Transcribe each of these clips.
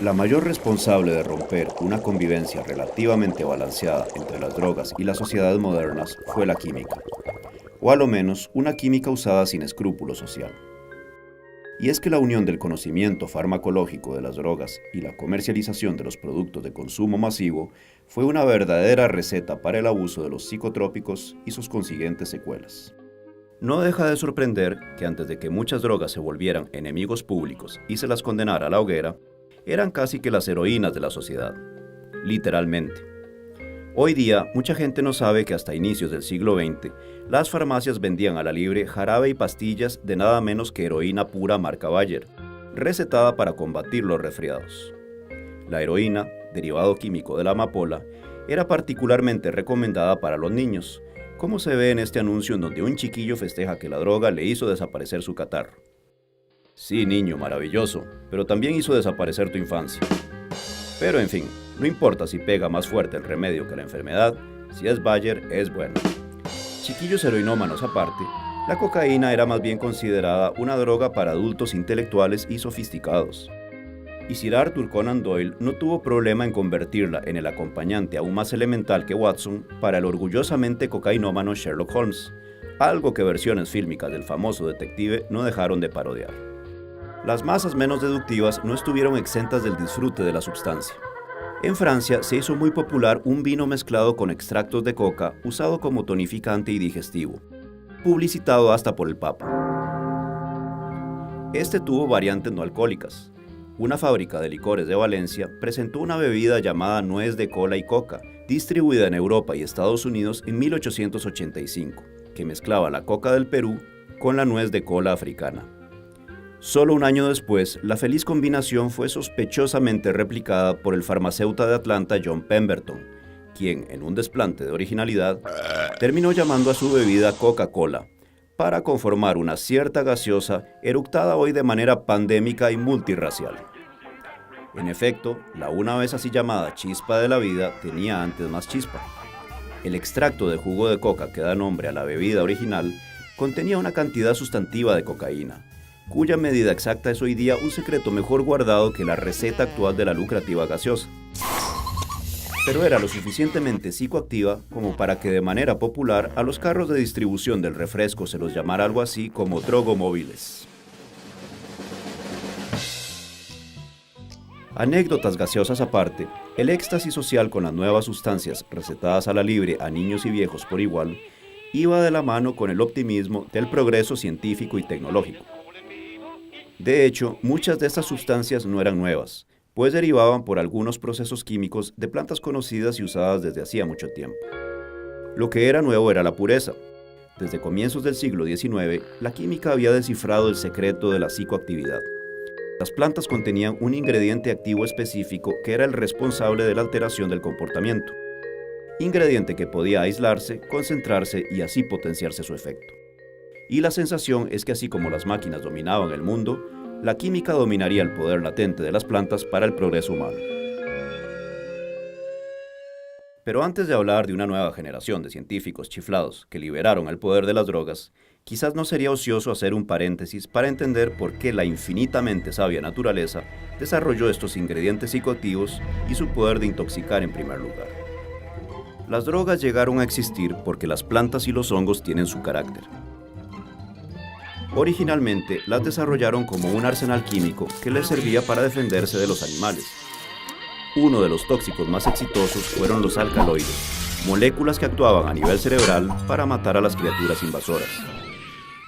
La mayor responsable de romper una convivencia relativamente balanceada entre las drogas y las sociedades modernas fue la química, o a lo menos una química usada sin escrúpulo social. Y es que la unión del conocimiento farmacológico de las drogas y la comercialización de los productos de consumo masivo fue una verdadera receta para el abuso de los psicotrópicos y sus consiguientes secuelas. No deja de sorprender que antes de que muchas drogas se volvieran enemigos públicos y se las condenara a la hoguera, eran casi que las heroínas de la sociedad, literalmente. Hoy día, mucha gente no sabe que hasta inicios del siglo XX, las farmacias vendían a la libre jarabe y pastillas de nada menos que heroína pura marca Bayer, recetada para combatir los resfriados. La heroína, derivado químico de la amapola, era particularmente recomendada para los niños, como se ve en este anuncio en donde un chiquillo festeja que la droga le hizo desaparecer su catarro. Sí, niño, maravilloso, pero también hizo desaparecer tu infancia. Pero en fin, no importa si pega más fuerte el remedio que la enfermedad, si es Bayer, es bueno. Chiquillos heroinómanos aparte, la cocaína era más bien considerada una droga para adultos intelectuales y sofisticados. Y Sir Arthur Conan Doyle no tuvo problema en convertirla en el acompañante aún más elemental que Watson para el orgullosamente cocainómano Sherlock Holmes, algo que versiones fílmicas del famoso detective no dejaron de parodiar. Las masas menos deductivas no estuvieron exentas del disfrute de la sustancia. En Francia se hizo muy popular un vino mezclado con extractos de coca usado como tonificante y digestivo, publicitado hasta por el Papa. Este tuvo variantes no alcohólicas. Una fábrica de licores de Valencia presentó una bebida llamada nuez de cola y coca, distribuida en Europa y Estados Unidos en 1885, que mezclaba la coca del Perú con la nuez de cola africana. Solo un año después, la feliz combinación fue sospechosamente replicada por el farmacéutico de Atlanta John Pemberton, quien, en un desplante de originalidad, terminó llamando a su bebida Coca-Cola, para conformar una cierta gaseosa eructada hoy de manera pandémica y multirracial. En efecto, la una vez así llamada chispa de la vida tenía antes más chispa. El extracto de jugo de coca que da nombre a la bebida original contenía una cantidad sustantiva de cocaína, cuya medida exacta es hoy día un secreto mejor guardado que la receta actual de la lucrativa gaseosa. Pero era lo suficientemente psicoactiva como para que de manera popular a los carros de distribución del refresco se los llamara algo así como drogomóviles. Anécdotas gaseosas aparte, el éxtasis social con las nuevas sustancias recetadas a la libre a niños y viejos por igual, iba de la mano con el optimismo del progreso científico y tecnológico. De hecho, muchas de estas sustancias no eran nuevas, pues derivaban por algunos procesos químicos de plantas conocidas y usadas desde hacía mucho tiempo. Lo que era nuevo era la pureza. Desde comienzos del siglo XIX, la química había descifrado el secreto de la psicoactividad. Las plantas contenían un ingrediente activo específico que era el responsable de la alteración del comportamiento. Ingrediente que podía aislarse, concentrarse y así potenciarse su efecto. Y la sensación es que así como las máquinas dominaban el mundo, la química dominaría el poder latente de las plantas para el progreso humano. Pero antes de hablar de una nueva generación de científicos chiflados que liberaron el poder de las drogas, quizás no sería ocioso hacer un paréntesis para entender por qué la infinitamente sabia naturaleza desarrolló estos ingredientes psicoactivos y su poder de intoxicar en primer lugar. Las drogas llegaron a existir porque las plantas y los hongos tienen su carácter. Originalmente las desarrollaron como un arsenal químico que les servía para defenderse de los animales. Uno de los tóxicos más exitosos fueron los alcaloides, moléculas que actuaban a nivel cerebral para matar a las criaturas invasoras.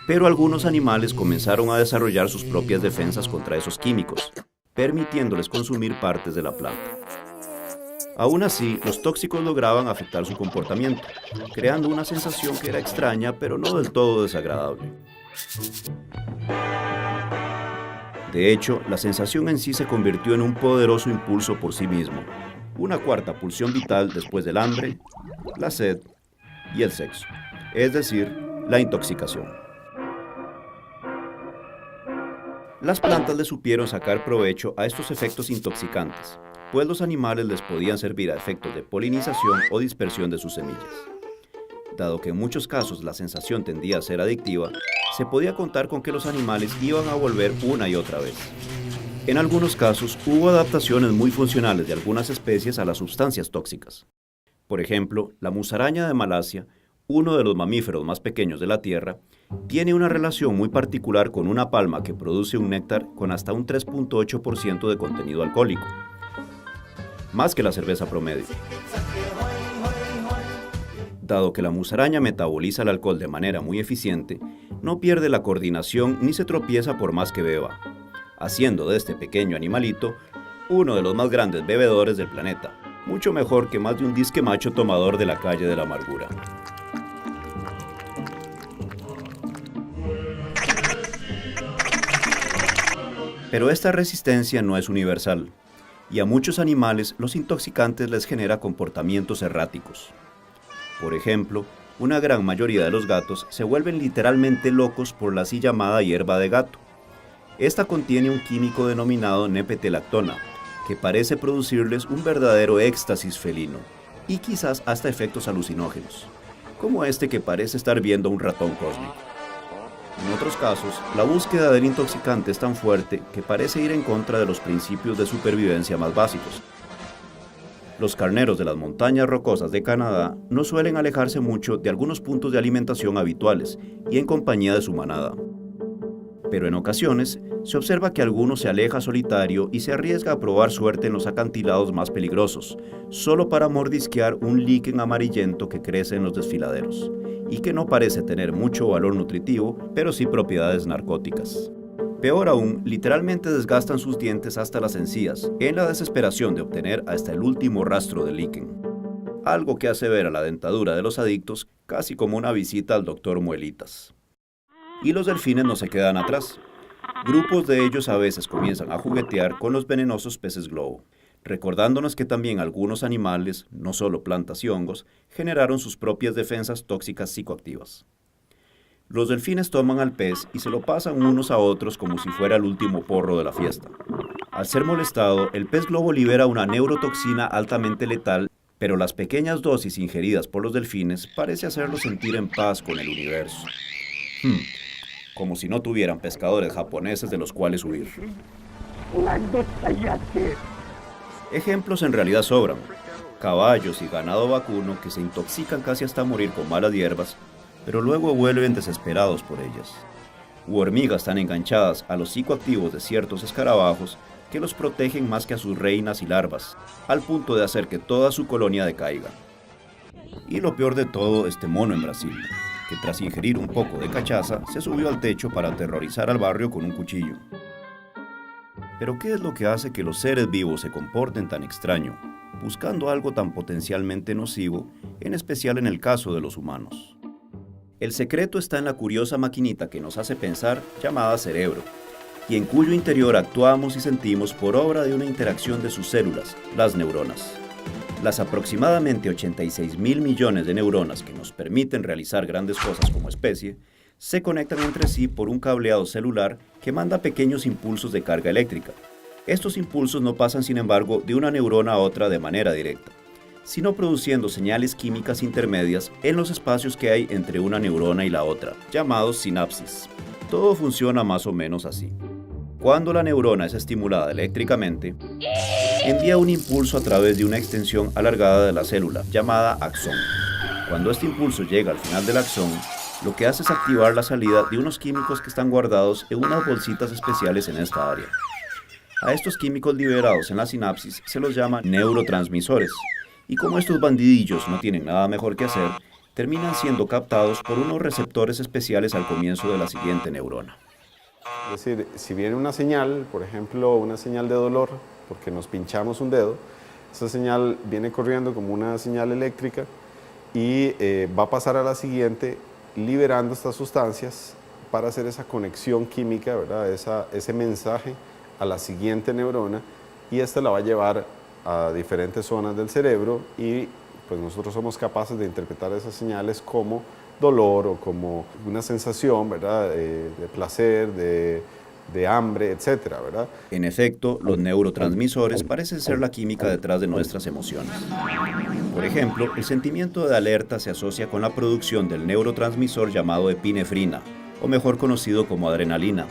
Pero algunos animales comenzaron a desarrollar sus propias defensas contra esos químicos, permitiéndoles consumir partes de la planta. Aún así, los tóxicos lograban afectar su comportamiento, creando una sensación que era extraña pero no del todo desagradable. De hecho, la sensación en sí se convirtió en un poderoso impulso por sí mismo, una cuarta pulsión vital después del hambre, la sed y el sexo, es decir, la intoxicación. Las plantas le supieron sacar provecho a estos efectos intoxicantes, pues los animales les podían servir a efectos de polinización o dispersión de sus semillas. Dado que en muchos casos la sensación tendía a ser adictiva, se podía contar con que los animales iban a volver una y otra vez. En algunos casos, hubo adaptaciones muy funcionales de algunas especies a las sustancias tóxicas. Por ejemplo, la musaraña de Malasia, uno de los mamíferos más pequeños de la Tierra, tiene una relación muy particular con una palma que produce un néctar con hasta un 3.8% de contenido alcohólico, más que la cerveza promedio. Dado que la musaraña metaboliza el alcohol de manera muy eficiente, no pierde la coordinación ni se tropieza por más que beba, haciendo de este pequeño animalito uno de los más grandes bebedores del planeta, mucho mejor que más de un disque macho tomador de la calle de la amargura. Pero esta resistencia no es universal, y a muchos animales los intoxicantes les genera comportamientos erráticos. Por ejemplo, una gran mayoría de los gatos se vuelven literalmente locos por la así llamada hierba de gato. Esta contiene un químico denominado nepetalactona, que parece producirles un verdadero éxtasis felino, y quizás hasta efectos alucinógenos, como este que parece estar viendo a un ratón cósmico. En otros casos, la búsqueda del intoxicante es tan fuerte que parece ir en contra de los principios de supervivencia más básicos. Los carneros de las montañas rocosas de Canadá no suelen alejarse mucho de algunos puntos de alimentación habituales y en compañía de su manada. Pero en ocasiones, se observa que alguno se aleja solitario y se arriesga a probar suerte en los acantilados más peligrosos, solo para mordisquear un líquen amarillento que crece en los desfiladeros, y que no parece tener mucho valor nutritivo, pero sí propiedades narcóticas. Peor aún, literalmente desgastan sus dientes hasta las encías, en la desesperación de obtener hasta el último rastro de líquen. Algo que hace ver a la dentadura de los adictos casi como una visita al doctor Muelitas. Y los delfines no se quedan atrás. Grupos de ellos a veces comienzan a juguetear con los venenosos peces globo, recordándonos que también algunos animales, no solo plantas y hongos, generaron sus propias defensas tóxicas psicoactivas. Los delfines toman al pez y se lo pasan unos a otros como si fuera el último porro de la fiesta. Al ser molestado, el pez globo libera una neurotoxina altamente letal, pero las pequeñas dosis ingeridas por los delfines parece hacerlos sentir en paz con el universo. Como si no tuvieran pescadores japoneses de los cuales huir. Ejemplos en realidad sobran. Caballos y ganado vacuno que se intoxican casi hasta morir con malas hierbas, pero luego vuelven desesperados por ellas. U hormigas tan enganchadas a los psicoactivos de ciertos escarabajos que los protegen más que a sus reinas y larvas, al punto de hacer que toda su colonia decaiga. Y lo peor de todo, este mono en Brasil, que tras ingerir un poco de cachaza, se subió al techo para aterrorizar al barrio con un cuchillo. Pero ¿qué es lo que hace que los seres vivos se comporten tan extraño, buscando algo tan potencialmente nocivo, en especial en el caso de los humanos? El secreto está en la curiosa maquinita que nos hace pensar, llamada cerebro, y en cuyo interior actuamos y sentimos por obra de una interacción de sus células, las neuronas. Las aproximadamente 86.000 millones de neuronas que nos permiten realizar grandes cosas como especie, se conectan entre sí por un cableado celular que manda pequeños impulsos de carga eléctrica. Estos impulsos no pasan, sin embargo, de una neurona a otra de manera directa, sino produciendo señales químicas intermedias en los espacios que hay entre una neurona y la otra, llamados sinapsis. Todo funciona más o menos así. Cuando la neurona es estimulada eléctricamente, envía un impulso a través de una extensión alargada de la célula, llamada axón. Cuando este impulso llega al final del axón, lo que hace es activar la salida de unos químicos que están guardados en unas bolsitas especiales en esta área. A estos químicos liberados en la sinapsis se los llama neurotransmisores, y como estos bandidillos no tienen nada mejor que hacer, terminan siendo captados por unos receptores especiales al comienzo de la siguiente neurona. Es decir, si viene una señal, por ejemplo, una señal de dolor, porque nos pinchamos un dedo, esa señal viene corriendo como una señal eléctrica y va a pasar a la siguiente liberando estas sustancias para hacer esa conexión química, ¿verdad? Ese mensaje a la siguiente neurona, y esta la va a llevar a diferentes zonas del cerebro y pues nosotros somos capaces de interpretar esas señales como dolor o como una sensación, ¿verdad? De placer, de hambre, etcétera, ¿verdad? En efecto, los neurotransmisores parecen ser la química detrás de nuestras emociones. Por ejemplo, el sentimiento de alerta se asocia con la producción del neurotransmisor llamado epinefrina, o mejor conocido como adrenalina.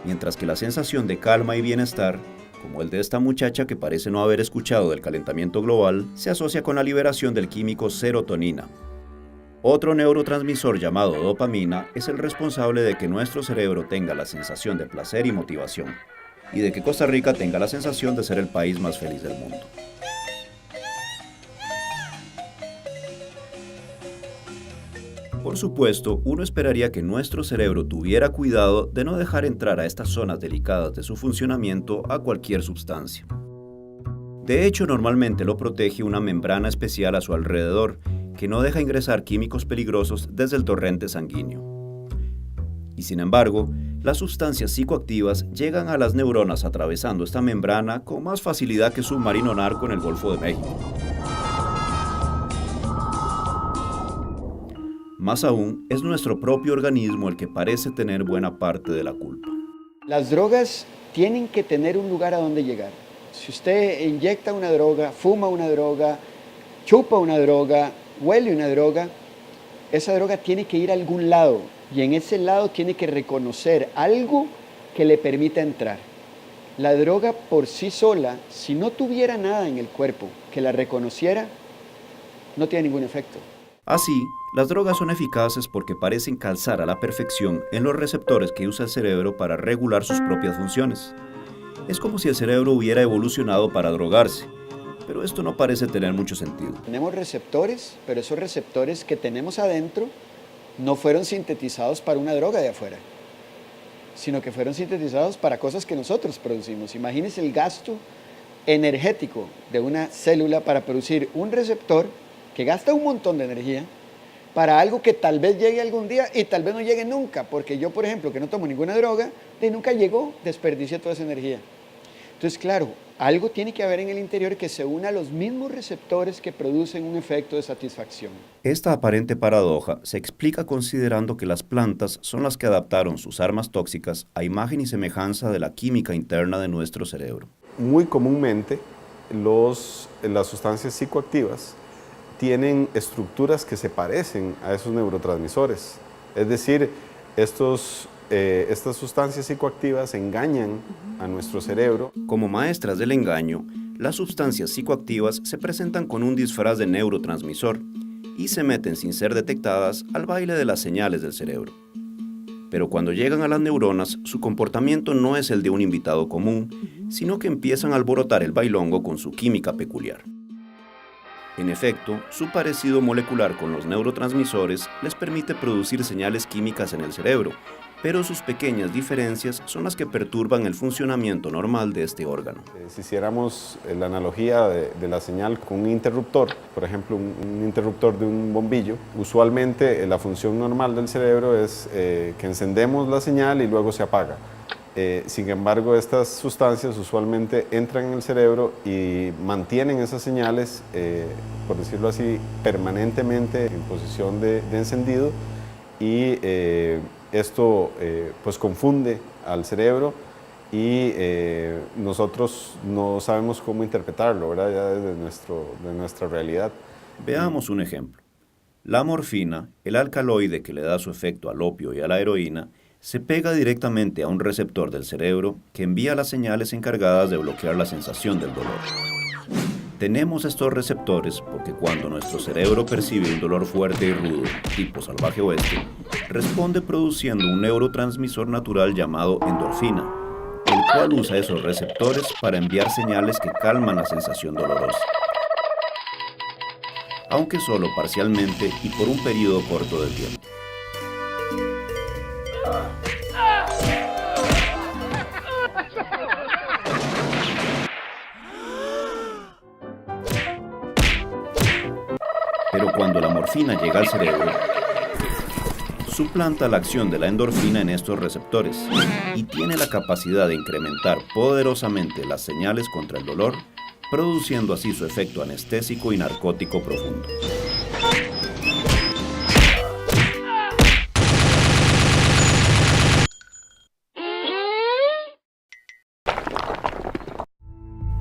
mientras que la sensación de calma y bienestar, como el de esta muchacha que parece no haber escuchado del calentamiento global, se asocia con la liberación del químico serotonina. Otro neurotransmisor llamado dopamina es el responsable de que nuestro cerebro tenga la sensación de placer y motivación, y de que Costa Rica tenga la sensación de ser el país más feliz del mundo. Por supuesto, uno esperaría que nuestro cerebro tuviera cuidado de no dejar entrar a estas zonas delicadas de su funcionamiento a cualquier sustancia. De hecho, normalmente lo protege una membrana especial a su alrededor, que no deja ingresar químicos peligrosos desde el torrente sanguíneo. Y sin embargo, las sustancias psicoactivas llegan a las neuronas atravesando esta membrana con más facilidad que submarino narco en el Golfo de México. Más aún, es nuestro propio organismo el que parece tener buena parte de la culpa. Las drogas tienen que tener un lugar a donde llegar. Si usted inyecta una droga, fuma una droga, chupa una droga, huele una droga, esa droga tiene que ir a algún lado y en ese lado tiene que reconocer algo que le permita entrar. La droga por sí sola, si no tuviera nada en el cuerpo que la reconociera, no tiene ningún efecto. Así, las drogas son eficaces porque parecen calzar a la perfección en los receptores que usa el cerebro para regular sus propias funciones. Es como si el cerebro hubiera evolucionado para drogarse, pero esto no parece tener mucho sentido. Tenemos receptores, pero esos receptores que tenemos adentro no fueron sintetizados para una droga de afuera, sino que fueron sintetizados para cosas que nosotros producimos. Imagínense el gasto energético de una célula para producir un receptor que gasta un montón de energía para algo que tal vez llegue algún día y tal vez no llegue nunca, porque yo, por ejemplo, que no tomo ninguna droga, nunca llegó, desperdicié toda esa energía. Entonces, claro, algo tiene que haber en el interior que se una a los mismos receptores que producen un efecto de satisfacción. Esta aparente paradoja se explica considerando que las plantas son las que adaptaron sus armas tóxicas a imagen y semejanza de la química interna de nuestro cerebro. Muy comúnmente, las sustancias psicoactivas tienen estructuras que se parecen a esos neurotransmisores. Es decir, estas sustancias psicoactivas engañan a nuestro cerebro. Como maestras del engaño, las sustancias psicoactivas se presentan con un disfraz de neurotransmisor y se meten sin ser detectadas al baile de las señales del cerebro. Pero cuando llegan a las neuronas, su comportamiento no es el de un invitado común, sino que empiezan a alborotar el bailongo con su química peculiar. En efecto, su parecido molecular con los neurotransmisores les permite producir señales químicas en el cerebro, pero sus pequeñas diferencias son las que perturban el funcionamiento normal de este órgano. Si hiciéramos la analogía de la señal con un interruptor, por ejemplo, un interruptor de un bombillo, usualmente la función normal del cerebro es que encendemos la señal y luego se apaga. Sin embargo, estas sustancias usualmente entran en el cerebro y mantienen esas señales, por decirlo así, permanentemente en posición de encendido y esto pues confunde al cerebro y nosotros no sabemos cómo interpretarlo, ¿verdad? Ya desde nuestra realidad. Veamos un ejemplo. La morfina, el alcaloide que le da su efecto al opio y a la heroína, se pega directamente a un receptor del cerebro que envía las señales encargadas de bloquear la sensación del dolor. Tenemos estos receptores porque cuando nuestro cerebro percibe un dolor fuerte y rudo, tipo salvaje oeste, responde produciendo un neurotransmisor natural llamado endorfina, el cual usa esos receptores para enviar señales que calman la sensación dolorosa, aunque solo parcialmente y por un periodo corto de tiempo. Pero cuando la morfina llega al cerebro, suplanta la acción de la endorfina en estos receptores y tiene la capacidad de incrementar poderosamente las señales contra el dolor, produciendo así su efecto anestésico y narcótico profundo.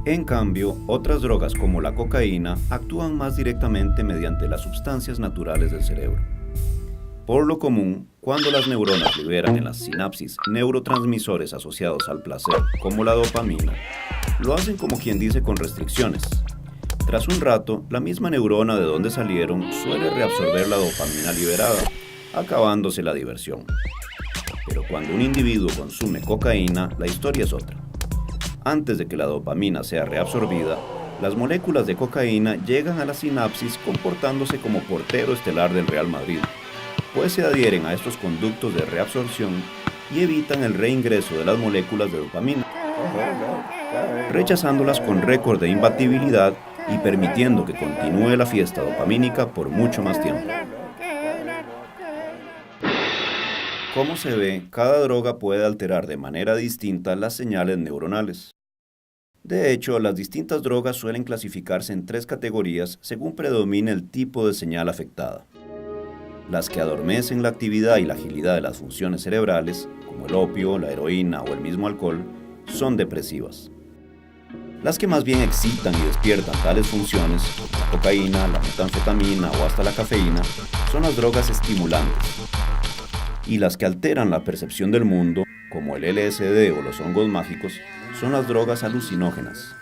En cambio, otras drogas como la cocaína actúan más directamente mediante las sustancias naturales del cerebro. Por lo común, Cuando las neuronas liberan en las sinapsis neurotransmisores asociados al placer, como la dopamina, lo hacen como quien dice con restricciones. Tras un rato, la misma neurona de donde salieron suele reabsorber la dopamina liberada, acabándose la diversión. Pero cuando un individuo consume cocaína, la historia es otra. Antes de que la dopamina sea reabsorbida, las moléculas de cocaína llegan a la sinapsis comportándose como portero estelar del Real Madrid, pues se adhieren a estos conductos de reabsorción y evitan el reingreso de las moléculas de dopamina, rechazándolas con récord de imbatibilidad y permitiendo que continúe la fiesta dopamínica por mucho más tiempo. Como se ve, cada droga puede alterar de manera distinta las señales neuronales. De hecho, las distintas drogas suelen clasificarse en 3 categorías según predomine el tipo de señal afectada. Las que adormecen la actividad y la agilidad de las funciones cerebrales, como el opio, la heroína o el mismo alcohol, son depresivas. Las que más bien excitan y despiertan tales funciones, como la cocaína, la metanfetamina o hasta la cafeína, son las drogas estimulantes. Y las que alteran la percepción del mundo, como el LSD o los hongos mágicos, son las drogas alucinógenas.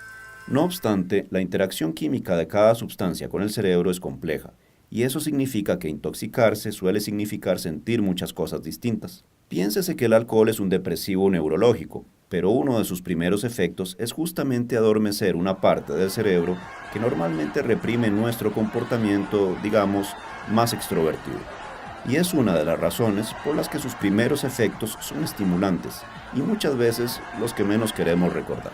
No obstante, la interacción química de cada sustancia con el cerebro es compleja, y eso significa que intoxicarse suele significar sentir muchas cosas distintas. Piénsese que el alcohol es un depresivo neurológico, pero uno de sus primeros efectos es justamente adormecer una parte del cerebro que normalmente reprime nuestro comportamiento, digamos, más extrovertido. Y es una de las razones por las que sus primeros efectos son estimulantes y muchas veces los que menos queremos recordar.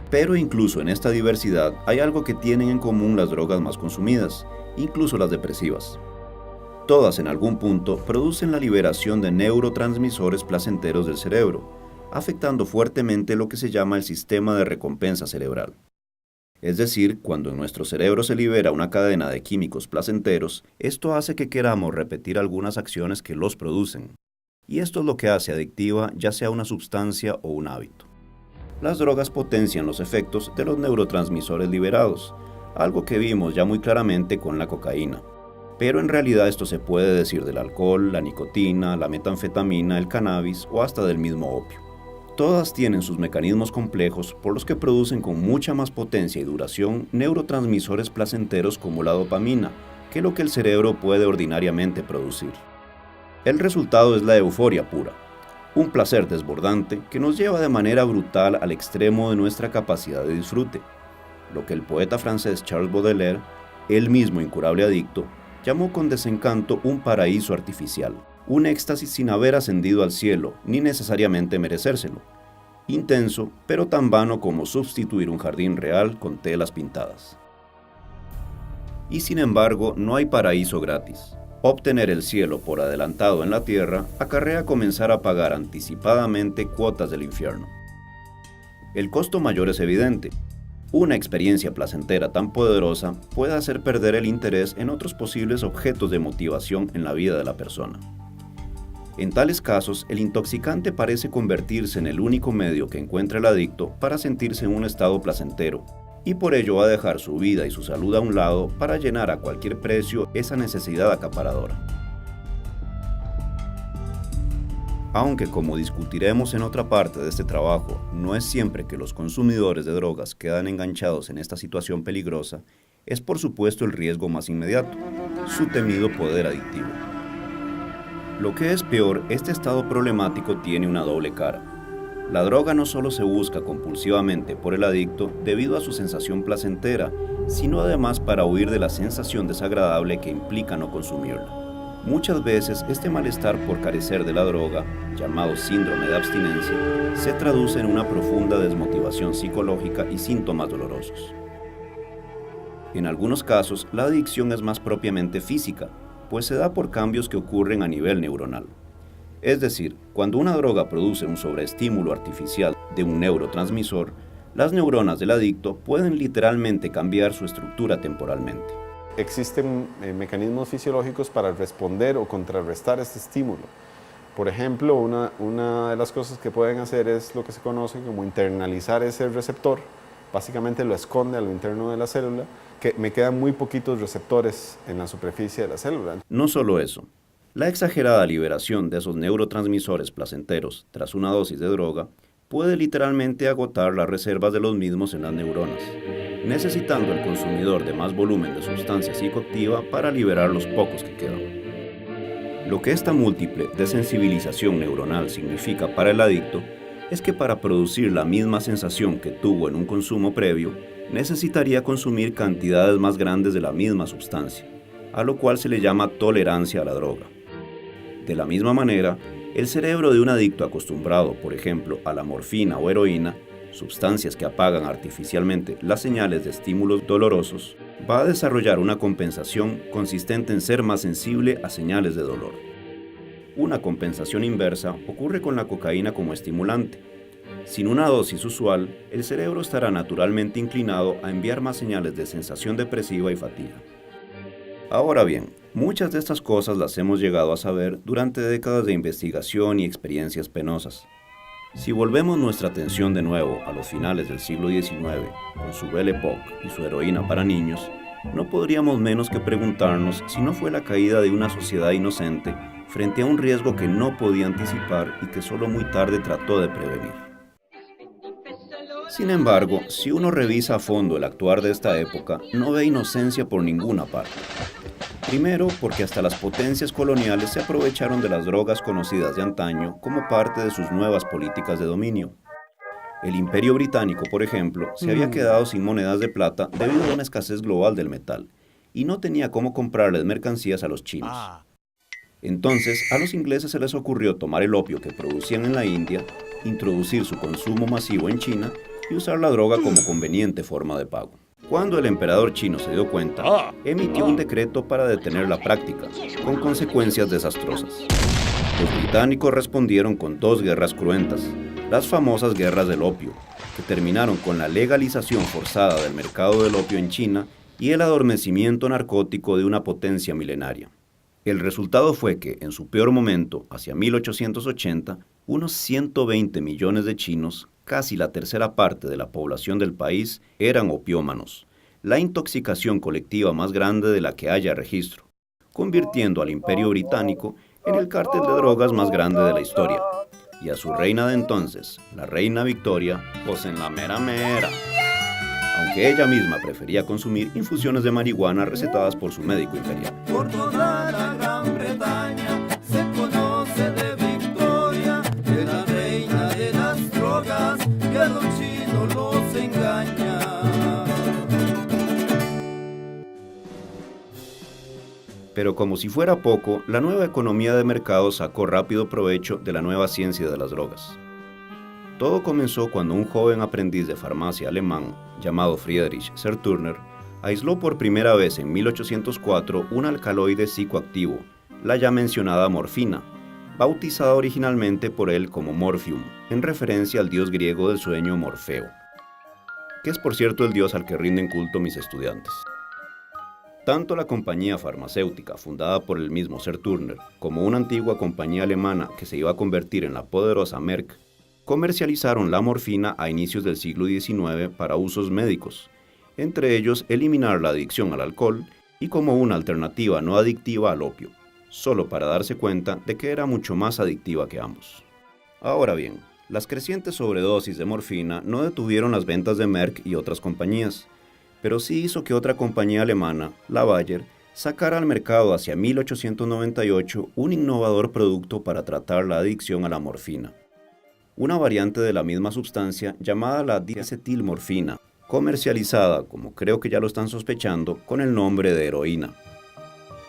Pero incluso en esta diversidad hay algo que tienen en común las drogas más consumidas, incluso las depresivas. Todas en algún punto producen la liberación de neurotransmisores placenteros del cerebro, afectando fuertemente lo que se llama el sistema de recompensa cerebral. Es decir, cuando en nuestro cerebro se libera una cadena de químicos placenteros, esto hace que queramos repetir algunas acciones que los producen. Y esto es lo que hace adictiva ya sea una sustancia o un hábito. Las drogas potencian los efectos de los neurotransmisores liberados, algo que vimos ya muy claramente con la cocaína. Pero en realidad esto se puede decir del alcohol, la nicotina, la metanfetamina, el cannabis o hasta del mismo opio. Todas tienen sus mecanismos complejos por los que producen con mucha más potencia y duración neurotransmisores placenteros como la dopamina, que lo que el cerebro puede ordinariamente producir. El resultado es la euforia pura, un placer desbordante que nos lleva de manera brutal al extremo de nuestra capacidad de disfrute, lo que el poeta francés Charles Baudelaire, él mismo incurable adicto, llamó con desencanto un paraíso artificial. Un éxtasis sin haber ascendido al cielo, ni necesariamente merecérselo. Intenso, pero tan vano como sustituir un jardín real con telas pintadas. Y sin embargo, no hay paraíso gratis. Obtener el cielo por adelantado en la tierra acarrea comenzar a pagar anticipadamente cuotas del infierno. El costo mayor es evidente. Una experiencia placentera tan poderosa puede hacer perder el interés en otros posibles objetos de motivación en la vida de la persona. En tales casos, el intoxicante parece convertirse en el único medio que encuentra el adicto para sentirse en un estado placentero, y por ello va a dejar su vida y su salud a un lado para llenar a cualquier precio esa necesidad acaparadora. Aunque, como discutiremos en otra parte de este trabajo, no es siempre que los consumidores de drogas quedan enganchados en esta situación peligrosa, es por supuesto el riesgo más inmediato, su temido poder adictivo. Lo que es peor, este estado problemático tiene una doble cara. La droga no solo se busca compulsivamente por el adicto debido a su sensación placentera, sino además para huir de la sensación desagradable que implica no consumirla. Muchas veces este malestar por carecer de la droga, llamado síndrome de abstinencia, se traduce en una profunda desmotivación psicológica y síntomas dolorosos. En algunos casos, la adicción es más propiamente física, pues se da por cambios que ocurren a nivel neuronal. Es decir, cuando una droga produce un sobreestímulo artificial de un neurotransmisor, las neuronas del adicto pueden literalmente cambiar su estructura temporalmente. Existen mecanismos fisiológicos para responder o contrarrestar este estímulo. Por ejemplo, una de las cosas que pueden hacer es lo que se conoce como internalizar ese receptor. Básicamente lo esconde a lo interno de la célula, que me quedan muy poquitos receptores en la superficie de la célula. No solo eso, La exagerada liberación de esos neurotransmisores placenteros tras una dosis de droga puede literalmente agotar las reservas de los mismos en las neuronas, necesitando el consumidor de más volumen de sustancia psicoactiva para liberar los pocos que quedan. Lo que esta múltiple desensibilización neuronal significa para el adicto es que para producir la misma sensación que tuvo en un consumo previo, necesitaría consumir cantidades más grandes de la misma sustancia, a lo cual se le llama tolerancia a la droga. De la misma manera, el cerebro de un adicto acostumbrado, por ejemplo, a la morfina o heroína, sustancias que apagan artificialmente las señales de estímulos dolorosos, va a desarrollar una compensación consistente en ser más sensible a señales de dolor. Una compensación inversa ocurre con la cocaína como estimulante. Sin una dosis usual, el cerebro estará naturalmente inclinado a enviar más señales de sensación depresiva y fatiga. Ahora bien, muchas de estas cosas las hemos llegado a saber durante décadas de investigación y experiencias penosas. Si volvemos nuestra atención de nuevo a los finales del siglo XIX, con su Belle Époque y su heroína para niños, no podríamos menos que preguntarnos si no fue la caída de una sociedad inocente frente a un riesgo que no podía anticipar y que solo muy tarde trató de prevenir. Sin embargo, si uno revisa a fondo el actuar de esta época, no ve inocencia por ninguna parte. Primero, porque hasta las potencias coloniales se aprovecharon de las drogas conocidas de antaño como parte de sus nuevas políticas de dominio. El Imperio Británico, por ejemplo, se había quedado sin monedas de plata debido a una escasez global del metal, y no tenía cómo comprarles mercancías a los chinos. Entonces, a los ingleses se les ocurrió tomar el opio que producían en la India, introducir su consumo masivo en China y usar la droga como conveniente forma de pago. Cuando el emperador chino se dio cuenta, emitió un decreto para detener la práctica, con consecuencias desastrosas. Los británicos respondieron con dos guerras cruentas, las famosas guerras del opio, que terminaron con la legalización forzada del mercado del opio en China y el adormecimiento narcótico de una potencia milenaria. El resultado fue que, en su peor momento, hacia 1880, unos 120 millones de chinos, casi la tercera parte de la población del país, eran opiómanos, la intoxicación colectiva más grande de la que haya registro, convirtiendo al Imperio Británico en el cártel de drogas más grande de la historia, y a su reina de entonces, la reina Victoria, pues en la mera mera. Aunque ella misma prefería consumir infusiones de marihuana recetadas por su médico imperial. Por toda la Gran Bretaña se conoce de Victoria, que la reina de las drogas, que a los chinos los engaña. Pero como si fuera poco, la nueva economía de mercado sacó rápido provecho de la nueva ciencia de las drogas. Todo comenzó cuando un joven aprendiz de farmacia alemán, llamado Friedrich Serturner, aisló por primera vez en 1804 un alcaloide psicoactivo, la ya mencionada morfina, bautizada originalmente por él como Morphium, en referencia al dios griego del sueño Morfeo, que es por cierto el dios al que rinden culto mis estudiantes. Tanto la compañía farmacéutica fundada por el mismo Serturner como una antigua compañía alemana que se iba a convertir en la poderosa Merck, comercializaron la morfina a inicios del siglo XIX para usos médicos, entre ellos eliminar la adicción al alcohol y como una alternativa no adictiva al opio, solo para darse cuenta de que era mucho más adictiva que ambos. Ahora bien, las crecientes sobredosis de morfina no detuvieron las ventas de Merck y otras compañías, pero sí hizo que otra compañía alemana, la Bayer, sacara al mercado hacia 1898 un innovador producto para tratar la adicción a la morfina. Una variante de la misma sustancia llamada la diacetilmorfina, comercializada, como creo que ya lo están sospechando, con el nombre de heroína.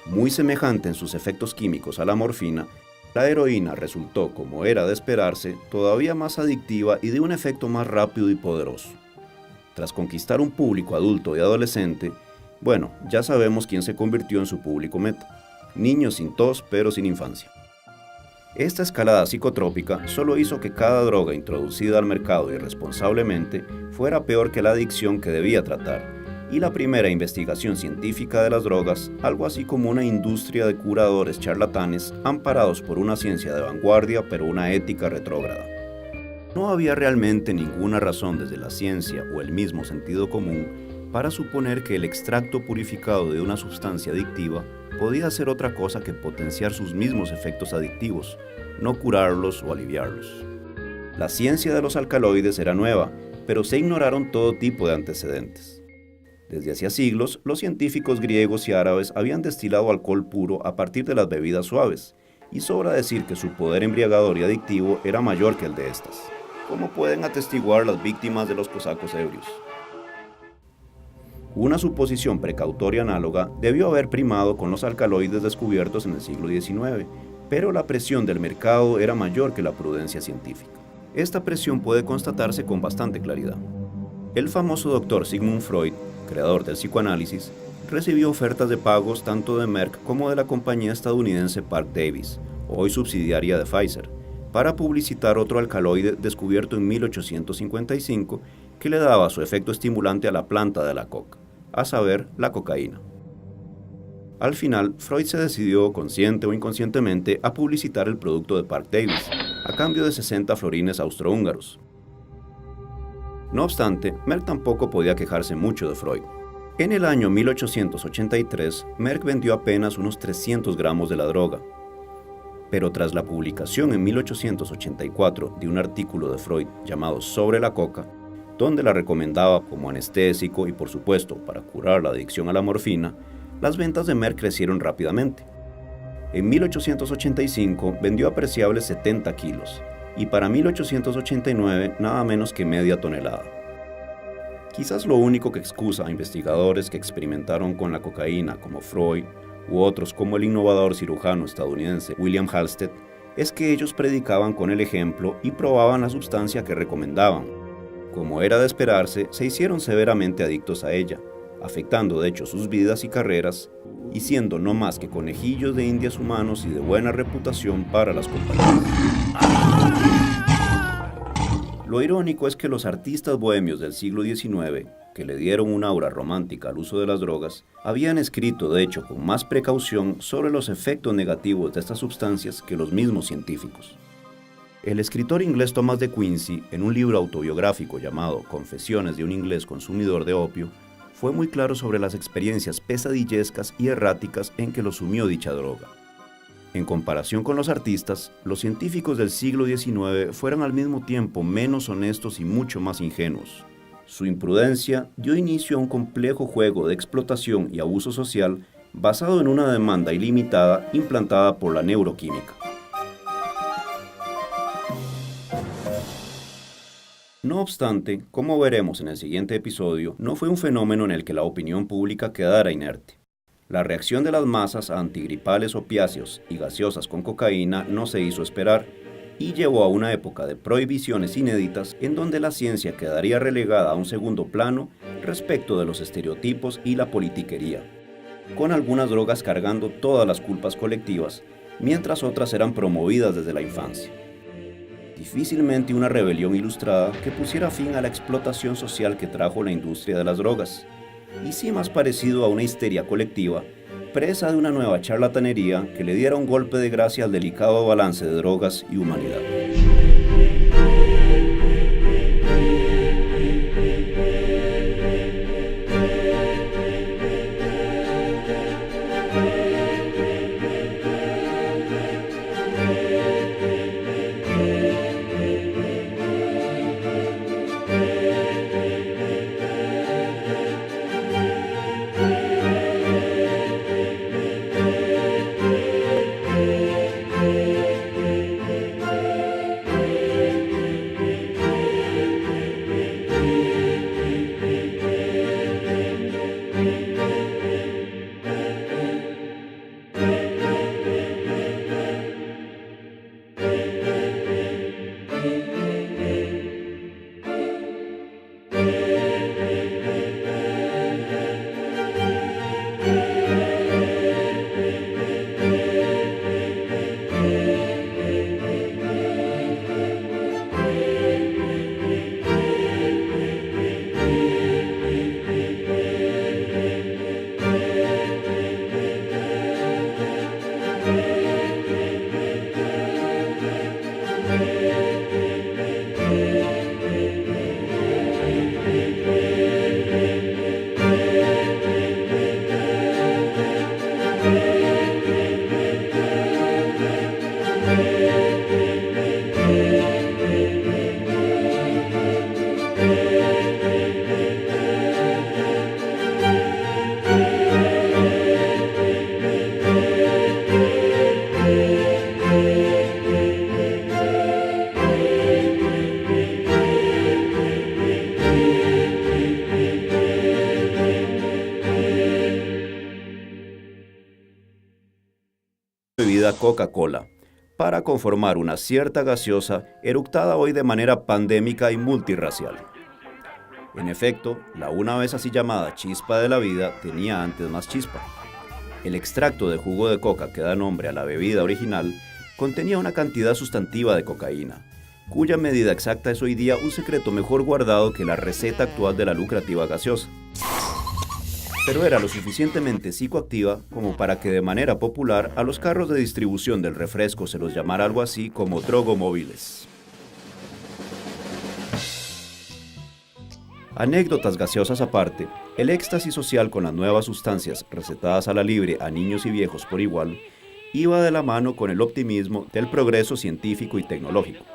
Muy semejante en sus efectos químicos a la morfina, la heroína resultó, como era de esperarse, todavía más adictiva y de un efecto más rápido y poderoso. Tras conquistar un público adulto y adolescente, bueno, ya sabemos quién se convirtió en su público meta. Niños sin tos pero sin infancia. Esta escalada psicotrópica solo hizo que cada droga introducida al mercado irresponsablemente fuera peor que la adicción que debía tratar, y la primera investigación científica de las drogas, algo así como una industria de curadores charlatanes amparados por una ciencia de vanguardia pero una ética retrógrada. No había realmente ninguna razón desde la ciencia o el mismo sentido común para suponer que el extracto purificado de una sustancia adictiva podía hacer otra cosa que potenciar sus mismos efectos adictivos, no curarlos o aliviarlos. La ciencia de los alcaloides era nueva, pero se ignoraron todo tipo de antecedentes. Desde hacía siglos, los científicos griegos y árabes habían destilado alcohol puro a partir de las bebidas suaves, y sobra decir que su poder embriagador y adictivo era mayor que el de estas, como pueden atestiguar las víctimas de los cosacos ebrios. Una suposición precautoria análoga debió haber primado con los alcaloides descubiertos en el siglo XIX, pero la presión del mercado era mayor que la prudencia científica. Esta presión puede constatarse con bastante claridad. El famoso doctor Sigmund Freud, creador del psicoanálisis, recibió ofertas de pagos tanto de Merck como de la compañía estadounidense Parke Davis, hoy subsidiaria de Pfizer, para publicitar otro alcaloide descubierto en 1855 que le daba su efecto estimulante a la planta de la coca, a saber, la cocaína. Al final, Freud se decidió, consciente o inconscientemente, a publicitar el producto de Parke Davis, a cambio de 60 florines austrohúngaros. No obstante, Merck tampoco podía quejarse mucho de Freud. En el año 1883, Merck vendió apenas unos 300 gramos de la droga. Pero tras la publicación en 1884 de un artículo de Freud llamado Sobre la coca, donde la recomendaba como anestésico y por supuesto para curar la adicción a la morfina, las ventas de Merck crecieron rápidamente. En 1885 vendió apreciables 70 kilos y para 1889 nada menos que media tonelada. Quizás lo único que excusa a investigadores que experimentaron con la cocaína como Freud u otros como el innovador cirujano estadounidense William Halsted es que ellos predicaban con el ejemplo y probaban la sustancia que recomendaban. Como era de esperarse, se hicieron severamente adictos a ella, afectando de hecho sus vidas y carreras, y siendo no más que conejillos de indias humanos y de buena reputación para las compañías. Lo irónico es que los artistas bohemios del siglo XIX, que le dieron un aura romántica al uso de las drogas, habían escrito de hecho con más precaución sobre los efectos negativos de estas sustancias que los mismos científicos. El escritor inglés Thomas de Quincey, en un libro autobiográfico llamado Confesiones de un inglés consumidor de opio, fue muy claro sobre las experiencias pesadillescas y erráticas en que lo sumió dicha droga. En comparación con los artistas, los científicos del siglo XIX fueron al mismo tiempo menos honestos y mucho más ingenuos. Su imprudencia dio inicio a un complejo juego de explotación y abuso social basado en una demanda ilimitada implantada por la neuroquímica. No obstante, como veremos en el siguiente episodio, no fue un fenómeno en el que la opinión pública quedara inerte. La reacción de las masas a antigripales opiáceos y gaseosas con cocaína no se hizo esperar y llevó a una época de prohibiciones inéditas en donde la ciencia quedaría relegada a un segundo plano respecto de los estereotipos y la politiquería, con algunas drogas cargando todas las culpas colectivas, mientras otras eran promovidas desde la infancia. Difícilmente una rebelión ilustrada que pusiera fin a la explotación social que trajo la industria de las drogas, y sí más parecido a una histeria colectiva, presa de una nueva charlatanería que le diera un golpe de gracia al delicado balance de drogas y humanidad. bebida Coca-Cola, para conformar una cierta gaseosa eructada hoy de manera pandémica y multirracial. En efecto, la una vez así llamada chispa de la vida tenía antes más chispa. El extracto de jugo de coca que da nombre a la bebida original contenía una cantidad sustantiva de cocaína, cuya medida exacta es hoy día un secreto mejor guardado que la receta actual de la lucrativa gaseosa. Pero era lo suficientemente psicoactiva como para que de manera popular a los carros de distribución del refresco se los llamara algo así como drogomóviles. Anécdotas gaseosas aparte, el éxtasis social con las nuevas sustancias recetadas a la libre a niños y viejos por igual, iba de la mano con el optimismo del progreso científico y tecnológico.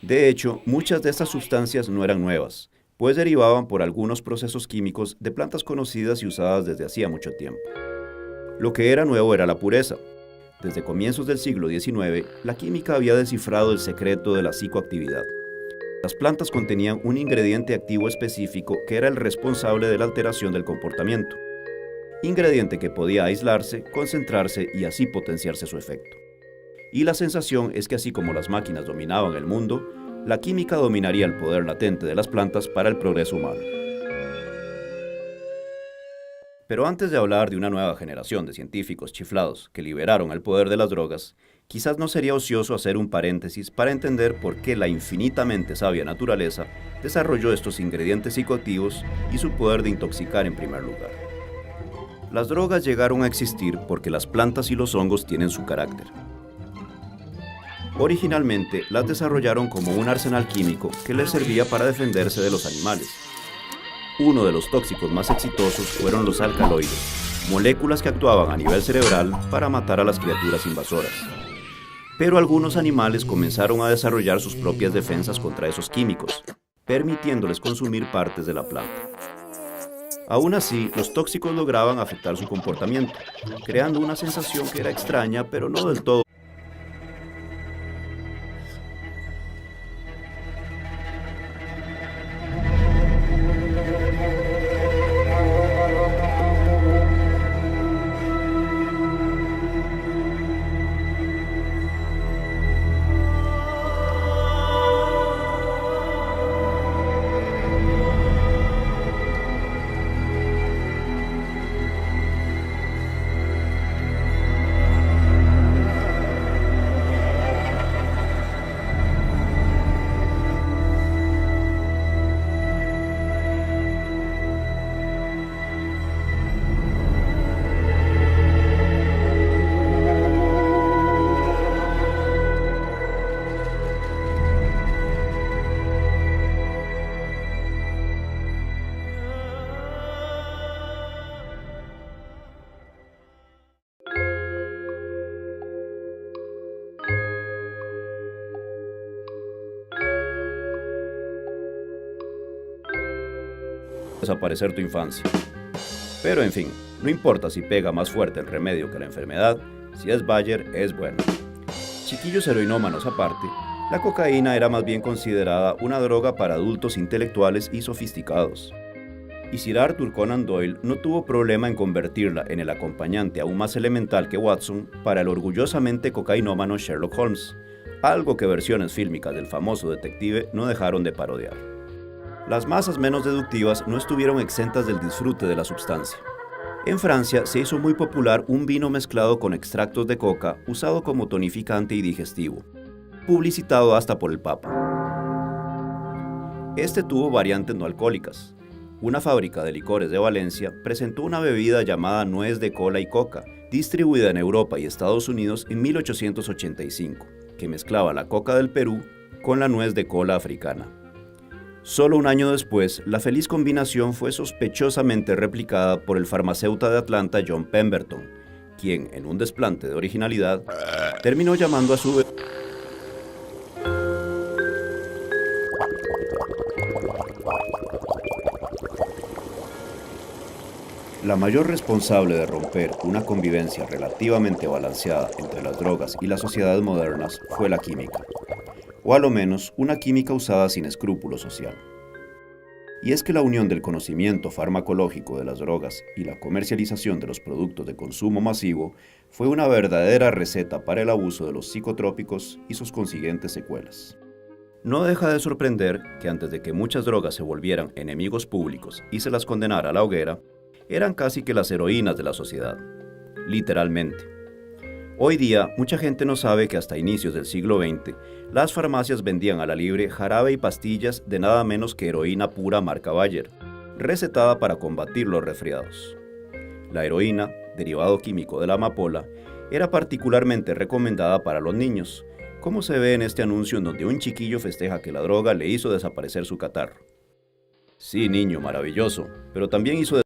De hecho, muchas de estas sustancias no eran nuevas, pues derivaban por algunos procesos químicos de plantas conocidas y usadas desde hacía mucho tiempo. Lo que era nuevo era la pureza. Desde comienzos del siglo XIX, la química había descifrado el secreto de la psicoactividad. Las plantas contenían un ingrediente activo específico que era el responsable de la alteración del comportamiento. Ingrediente que podía aislarse, concentrarse y así potenciarse su efecto. Y la sensación es que así como las máquinas dominaban el mundo, la química dominaría el poder latente de las plantas para el progreso humano. Pero antes de hablar de una nueva generación de científicos chiflados que liberaron el poder de las drogas, quizás no sería ocioso hacer un paréntesis para entender por qué la infinitamente sabia naturaleza desarrolló estos ingredientes psicoactivos y su poder de intoxicar en primer lugar. Las drogas llegaron a existir porque las plantas y los hongos tienen su carácter. Originalmente las desarrollaron como un arsenal químico que les servía para defenderse de los animales. Uno de los tóxicos más exitosos fueron los alcaloides, moléculas que actuaban a nivel cerebral para matar a las criaturas invasoras. Pero algunos animales comenzaron a desarrollar sus propias defensas contra esos químicos, permitiéndoles consumir partes de la planta. Aún así, los tóxicos lograban afectar su comportamiento, creando una sensación que era extraña, pero no del todo. Desaparecer tu infancia. Pero en fin, no importa si pega más fuerte el remedio que la enfermedad, si es Bayer, es bueno. Chiquillos heroinómanos aparte, la cocaína era más bien considerada una droga para adultos intelectuales y sofisticados. Y Sir Arthur Conan Doyle no tuvo problema en convertirla en el acompañante aún más elemental que Watson para el orgullosamente cocainómano Sherlock Holmes, algo que versiones fílmicas del famoso detective no dejaron de parodiar. Las masas menos deductivas no estuvieron exentas del disfrute de la sustancia. En Francia se hizo muy popular un vino mezclado con extractos de coca usado como tonificante y digestivo, publicitado hasta por el Papa. Este tuvo variantes no alcohólicas. Una fábrica de licores de Valencia presentó una bebida llamada nuez de cola y coca, distribuida en Europa y Estados Unidos en 1885, que mezclaba la coca del Perú con la nuez de cola africana. Solo un año después, la feliz combinación fue sospechosamente replicada por el farmacéutico de Atlanta John Pemberton, quien, en un desplante de originalidad, terminó llamando a su La mayor responsable de romper una convivencia relativamente balanceada entre las drogas y las sociedades modernas fue la química, o a lo menos una química usada sin escrúpulo social. Y es que la unión del conocimiento farmacológico de las drogas y la comercialización de los productos de consumo masivo fue una verdadera receta para el abuso de los psicotrópicos y sus consiguientes secuelas. No deja de sorprender que antes de que muchas drogas se volvieran enemigos públicos y se las condenara a la hoguera, eran casi que las heroínas de la sociedad, literalmente. Hoy día, mucha gente no sabe que hasta inicios del siglo XX, las farmacias vendían a la libre jarabe y pastillas de nada menos que heroína pura marca Bayer, recetada para combatir los resfriados. La heroína, derivado químico de la amapola, era particularmente recomendada para los niños, como se ve en este anuncio en donde un chiquillo festeja que la droga le hizo desaparecer su catarro. Sí, niño, maravilloso, pero también hizo